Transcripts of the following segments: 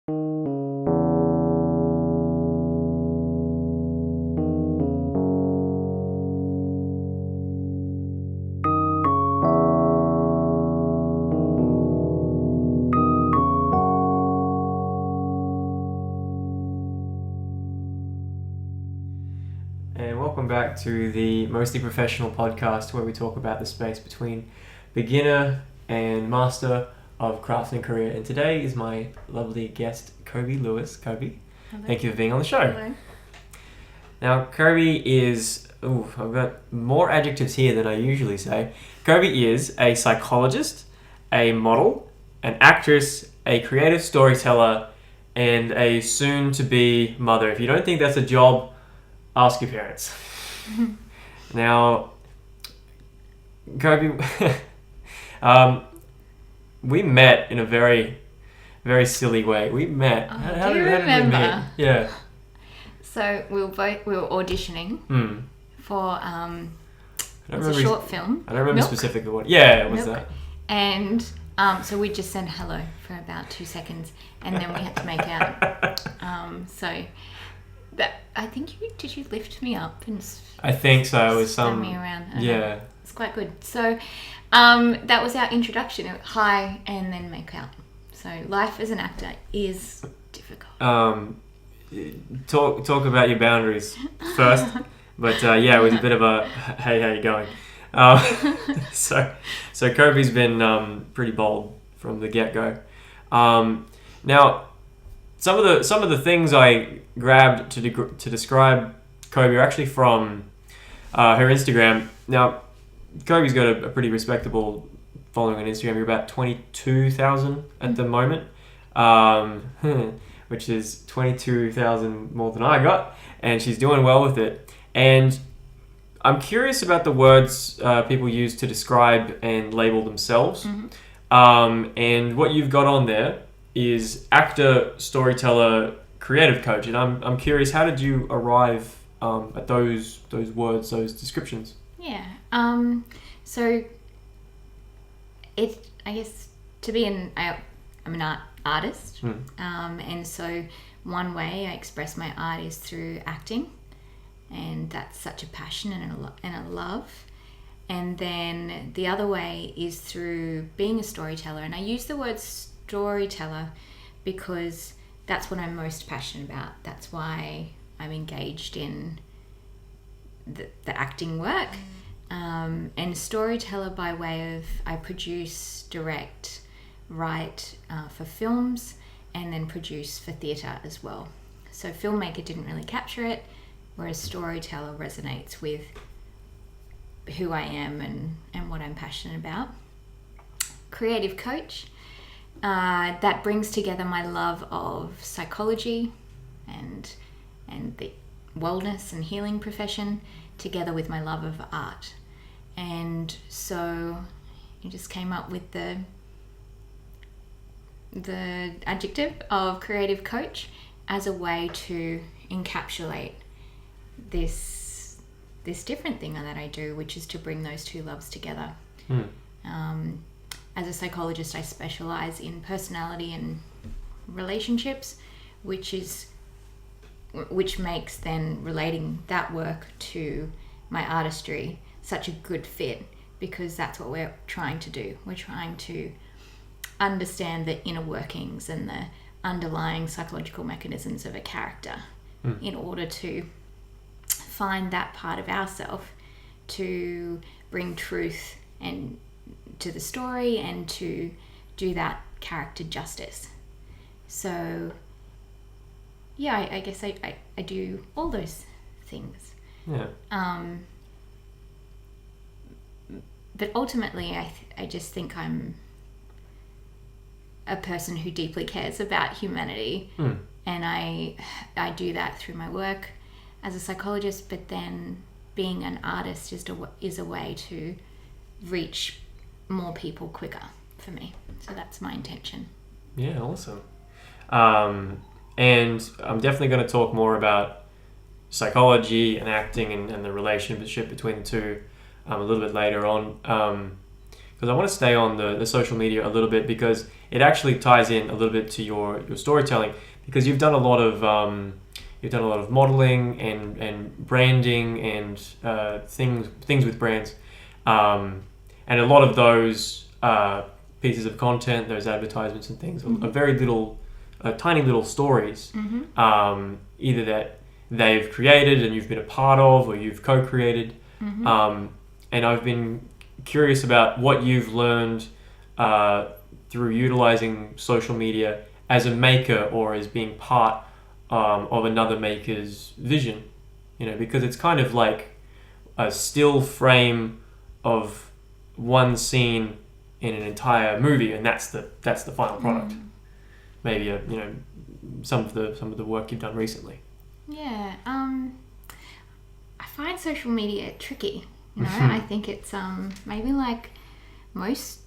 And welcome back to the Mostly Professional podcast, where we talk about the space between beginner and master of craft and career. And today is my lovely guest, Kobi Louis. Kobi, Hello. thank you for being on the show. Hello. Now, Kobi is... I've got more adjectives here than I usually say. Kobi is a psychologist, a model, an actress, a creative storyteller, and a soon-to-be mother. If you don't think that's a job, ask your parents. Now, Kobi, we met in a very, very silly way. We met. Oh, How do you did we meet? remember? Yeah. So we were auditioning for it was a short film. I don't remember Milk? specifically what. Yeah, it was Milk. that. And so we just said hello for about 2 seconds, and then we had to make out. So that I think did you lift me up and I think so. It was spin me around? Yeah. It's quite good. So that was our introduction. Hi, and then make out. So life as an actor is difficult. Talk about your boundaries first. But yeah, it was a bit of a hey, how you going? So Kobi's been pretty bold from the get-go. Now, some of the things I grabbed to describe Kobi are actually from her Instagram. Now, Kobi's got a pretty respectable following on Instagram. You're about 22,000 at the moment, which is 22,000 more than I got, and she's doing well with it. And I'm curious about the words people use to describe and label themselves. And what you've got on there is actor, storyteller, creative coach. And I'm curious, how did you arrive at those words, those descriptions? Yeah. So it, I guess, to be I'm an artist. And so one way I express my art is through acting. And that's such a passion and a love. And then the other way is through being a storyteller. And I use the word storyteller because that's what I'm most passionate about. That's why I'm engaged in the acting work. And storyteller by way of I produce, direct, write for films, and then produce for theatre as well. So filmmaker didn't really capture it, whereas storyteller resonates with who I am and what I'm passionate about. Creative coach, that brings together my love of psychology and the wellness and healing profession together with my love of art. And so I just came up with the adjective of creative coach as a way to encapsulate this different thing that I do, which is to bring those two loves together. As a psychologist, I specialize in personality and relationships, which makes then relating that work to my artistry such a good fit, because that's what we're trying to do. We're trying to understand the inner workings and the underlying psychological mechanisms of a character in order to find that part of ourself to bring truth and to the story and to do that character justice. So yeah, I guess I do all those things. Yeah. But ultimately I just think I'm a person who deeply cares about humanity, and I do that through my work as a psychologist, but then being an artist is a way to reach more people quicker for me. So that's my intention. Yeah, awesome. And I'm definitely going to talk more about psychology and acting and the relationship between the two a little bit later on. because I want to stay on the social media a little bit, because it actually ties in a little bit to your storytelling, because you've done a lot of modeling and branding and things with brands, and a lot of those pieces of content, those advertisements and things, are very little, tiny little stories, either that they've created and you've been a part of, or you've co-created. And I've been curious about what you've learned through utilizing social media as a maker, or as being part of another maker's vision, because it's kind of like a still frame of one scene in an entire movie, and that's the final product. Maybe some of the work you've done recently. Yeah, I find social media tricky. I think it's maybe like most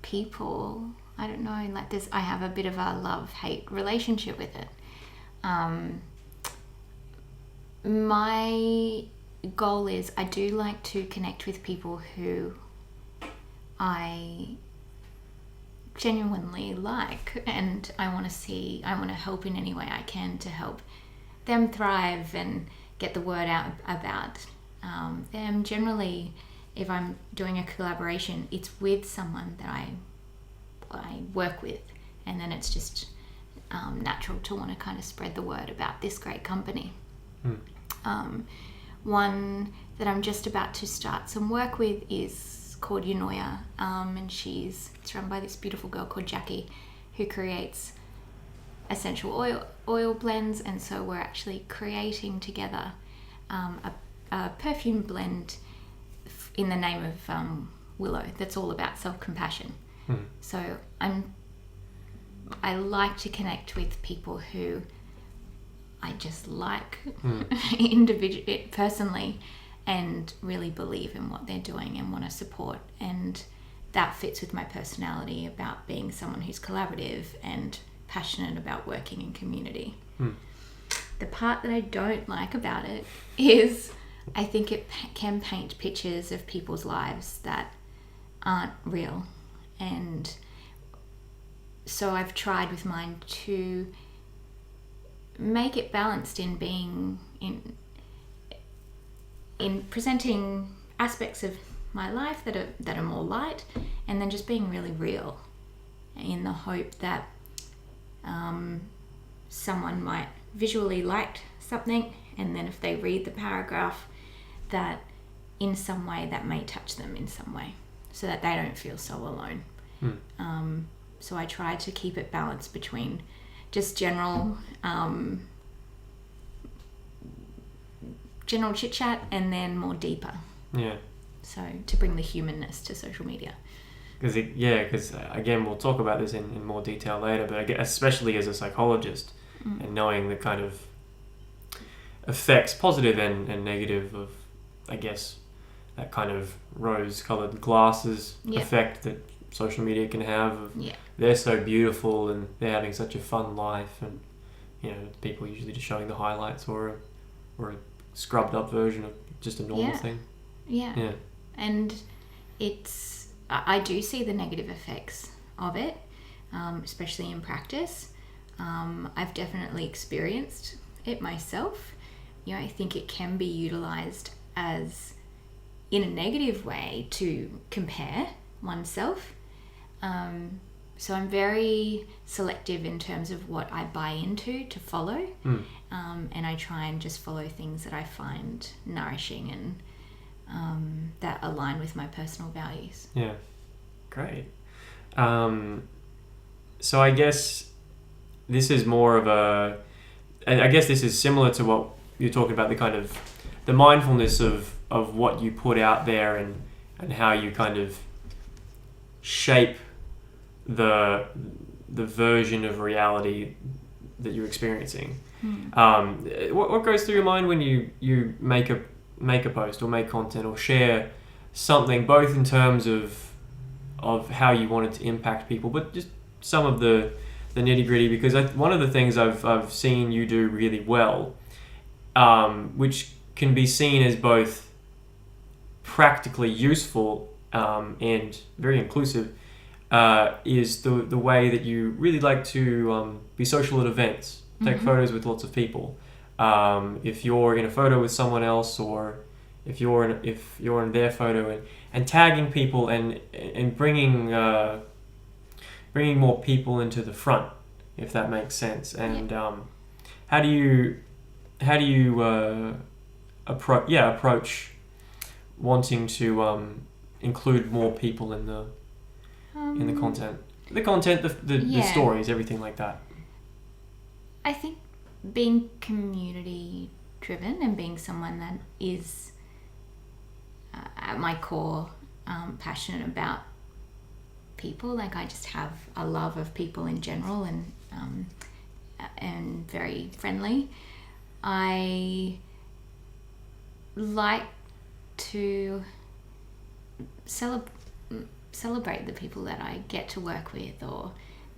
people. I don't know. Like this, I have a bit of a love-hate relationship with it. My goal is, I do like to connect with people who I genuinely like, and I want to help in any way I can to help them thrive and get the word out about them. Generally, if I'm doing a collaboration, it's with someone that I work with, and then it's just natural to want to kind of spread the word about this great company. One that I'm just about to start some work with is called Unoya, and it's run by this beautiful girl called Jackie, who creates essential oil blends, and so we're actually creating together a perfume blend in the name of Willow that's all about self-compassion. So I like to connect with people who I just like individually, personally, and really believe in what they're doing and want to support, and that fits with my personality about being someone who's collaborative and passionate about working in community. The part that I don't like about it is I think it can paint pictures of people's lives that aren't real, and so I've tried with mine to make it balanced in being in presenting aspects of my life that are more light, and then just being really real, in the hope that someone might visually like something, and then if they read the paragraph, that in some way that may touch them in some way, so that they don't feel so alone. So I try to keep it balanced between just general chit chat and then more deeper. Yeah. So to bring the humanness to social media. Because again, we'll talk about this in more detail later, but especially as a psychologist, and knowing the kind of effects, positive and negative, of, I guess, that kind of rose-colored glasses effect that social media can have. They're so beautiful and they're having such a fun life, and people usually just showing the highlights or a scrubbed up version of just a normal thing. Yeah. And I do see the negative effects of it, especially in practice. I've definitely experienced it myself. I think it can be utilized as in a negative way to compare oneself. So I'm very selective in terms of what I buy into to follow, and I try and just follow things that I find nourishing and that align with my personal values. Yeah, great. So I guess this is more of this is similar to what you're talking about, the kind of the mindfulness of what you put out there, and how you kind of shape the version of reality that you're experiencing. What goes through your mind when you make a post or make content or share something, both in terms of how you want it to impact people, but just some of the nitty-gritty? Because one of the things I've seen you do really well, which can be seen as both practically useful and very inclusive, is the way that you really like to be social at events, take photos with lots of people. If you're in a photo with someone else, or if you're in their photo, and tagging people and bringing more people into the front, if that makes sense. And how do you approach wanting to include more people in the content, the stories, everything like that? I think being community driven and being someone that is at my core passionate about people. Like, I just have a love of people in general, and very friendly. I like to celebrate the people that I get to work with, or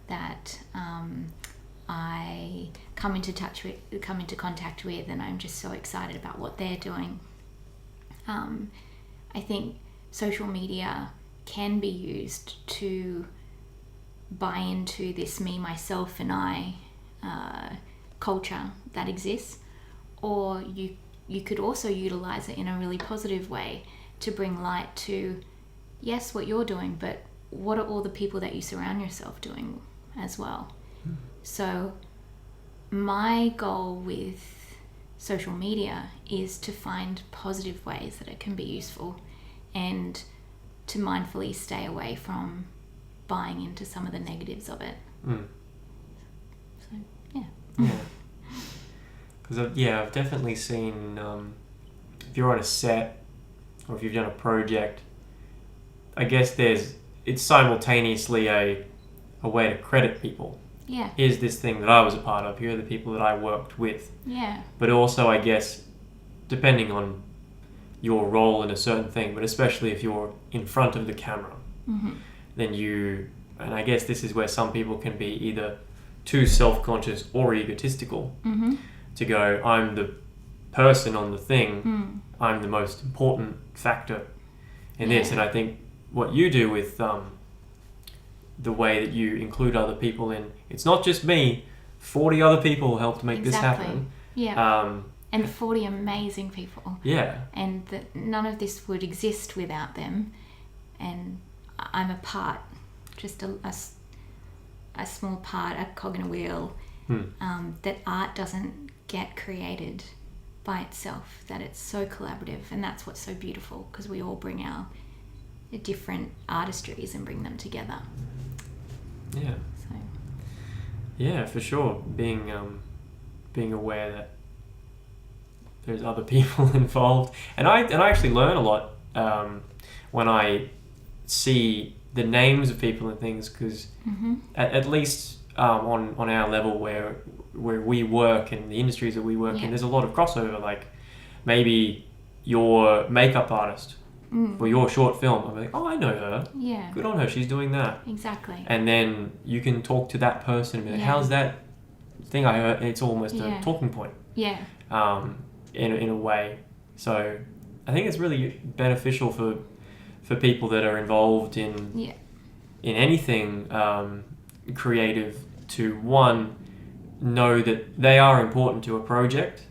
that I come into contact with, and I'm just so excited about what they're doing. I think social media can be used to buy into this me, myself, and I culture that exists, or you could also utilize it in a really positive way to bring light to, yes, what you're doing, but what are all the people that you surround yourself doing as well. So my goal with social media is to find positive ways that it can be useful, and to mindfully stay away from buying into some of the negatives of it. So, yeah. Because I've definitely seen, if you're on a set or if you've done a project, I guess it's simultaneously a way to credit people. Yeah. Here's this thing that I was a part of. Here are the people that I worked with. Yeah. But also, I guess, depending on your role in a certain thing, but especially if you're in front of the camera, then and I guess this is where some people can be either too self-conscious or egotistical to go, I'm the person on the thing, I'm the most important factor in this. And I think what you do with the way that you include other people in, it's not just me, 40 other people helped make this happen. Yeah. And 40 amazing people. Yeah. And that none of this would exist without them. And I'm a part, just a small part, a cog in a wheel, that art doesn't get created by itself, that it's so collaborative. And that's what's so beautiful, because we all bring our different artistries and bring them together. Yeah. So. Yeah, for sure. Being aware that there's other people involved, and I actually learn a lot when I see the names of people and things, because at least on our level where we work and the industries that we work in, there's a lot of crossover. Like, maybe your makeup artist for your short film, I'm like, oh, I know her. Yeah. Good on her. She's doing that. Exactly. And then you can talk to that person and be like, how's that thing I heard? It's almost a talking point. Yeah. In a way. So I think it's really beneficial for people that are involved in anything creative to, one, know that they are important to a project,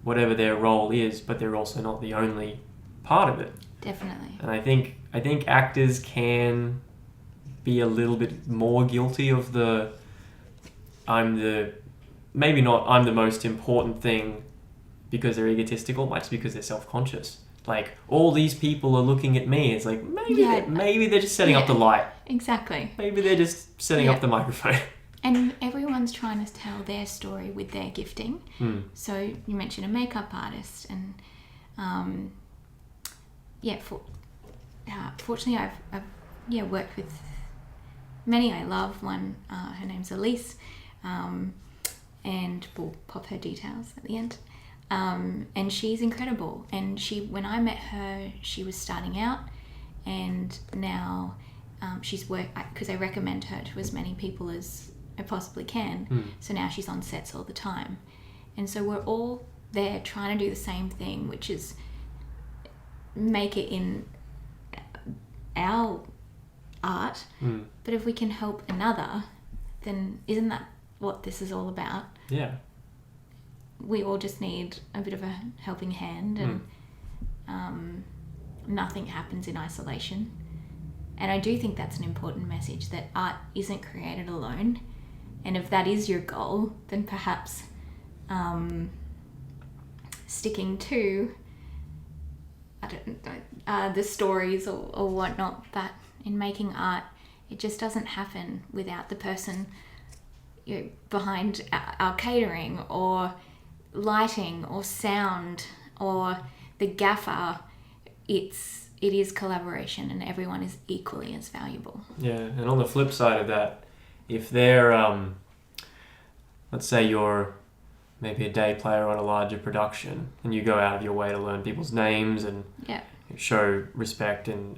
whatever their role is, but they're also not the only part of it. Definitely. And I think actors can be a little bit more guilty of I'm the most important thing, because they're egotistical, much because they're self-conscious. Like, all these people are looking at me. It's like, maybe they're just setting up the light. Exactly. Maybe they're just setting up the microphone. And everyone's trying to tell their story with their gifting. So you mentioned a makeup artist, and fortunately I've worked with many I love. One, her name's Elise, and we'll pop her details at the end. And she's incredible. And when I met her, she was starting out, and now she's worked, because I recommend her to as many people as I possibly can. So now she's on sets all the time. And so we're all there trying to do the same thing, which is make it in our art, but if we can help another, then isn't that what this is all about? Yeah. We all just need a bit of a helping hand, and nothing happens in isolation. And I do think that's an important message, that art isn't created alone. And if that is your goal, then perhaps sticking to the stories or whatnot, that in making art, it just doesn't happen without the person behind our catering or lighting or sound or the gaffer. It is collaboration, and everyone is equally as valuable. Yeah, and on the flip side of that, if they're, let's say you're maybe a day player on a larger production, and you go out of your way to learn people's names and show respect and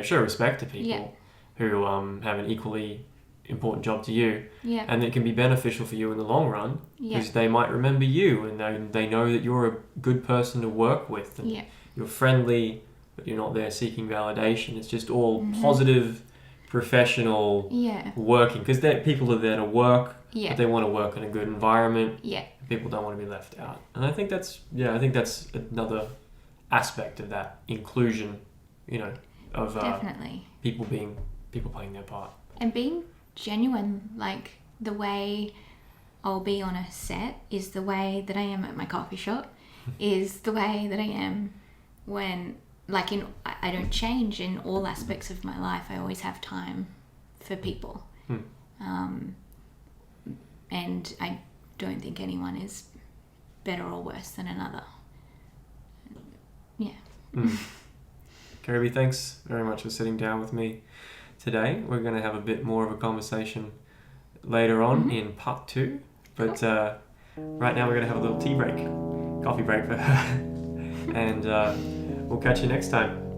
show respect to people who have an equally important job to you, and it can be beneficial for you in the long run, because they might remember you, and they know that you're a good person to work with, and you're friendly, but you're not there seeking validation. It's just all positive, professional working, because people are there to work, but they want to work in a good environment. People don't want to be left out, and I think that's another aspect of that inclusion, of definitely people playing their part and being genuine. Like, the way I'll be on a set is the way that I am at my coffee shop, is the way that I am when, like, I don't change in all aspects of my life. I always have time for people. And I don't think anyone is better or worse than another. Kobi, thanks very much for sitting down with me today. We're going to have a bit more of a conversation later on in part 2, but right now we're going to have a little coffee break for her, and we'll catch you next time.